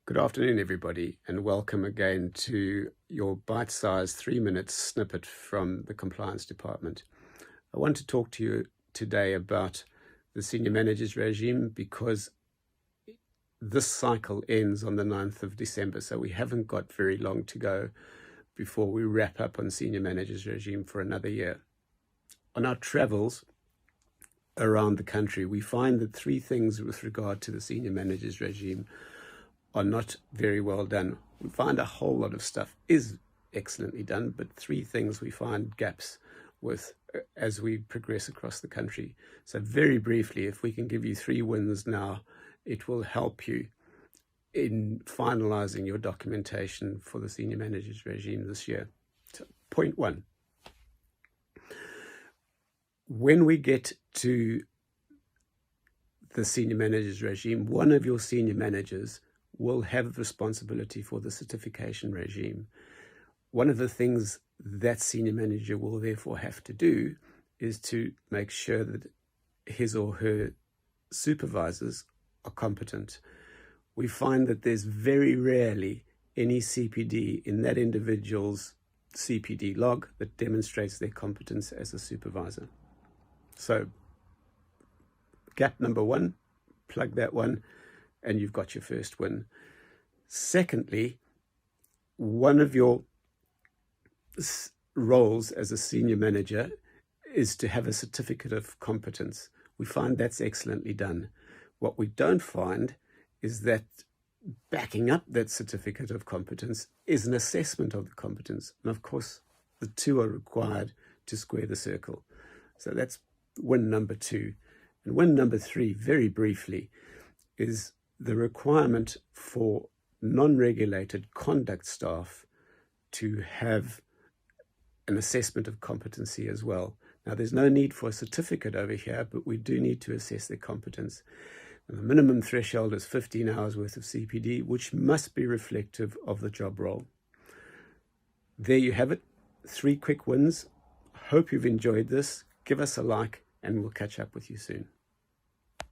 Good afternoon, everybody, and welcome again to your bite-sized 3-minute snippet from the Compliance Department. I want to talk to you today about the senior managers regime because this cycle ends on the 9th of December, so we haven't got very long to go before we wrap up on senior managers regime for another year. On our travels around the country, we find that three things with regard to the senior managers regime are not very well done. We find a whole lot of stuff is excellently done, but three things we find gaps with as we progress across the country. So very briefly, if we can give you 3 wins now, it will help you in finalizing your documentation for the senior managers regime this year. So, point 1. When we get to the senior managers regime, one of your senior managers will have responsibility for the certification regime. One of the things that senior manager will therefore have to do is to make sure that his or her supervisors are competent. We find that there's very rarely any CPD in that individual's CPD log that demonstrates their competence as a supervisor. So gap number 1, plug that one, and you've got your first win. Secondly, one of your roles as a senior manager is to have a certificate of competence. We find that's excellently done. What we don't find is that backing up that certificate of competence is an assessment of the competence. And of course, the two are required to square the circle. So that's win number 2. And win number 3, very briefly, is the requirement for non-regulated conduct staff to have an assessment of competency as well. Now, there's no need for a certificate over here, but we do need to assess their competence. And the minimum threshold is 15 hours worth of CPD, which must be reflective of the job role. There you have it, 3 quick wins. Hope you've enjoyed this. Give us a like, and we'll catch up with you soon.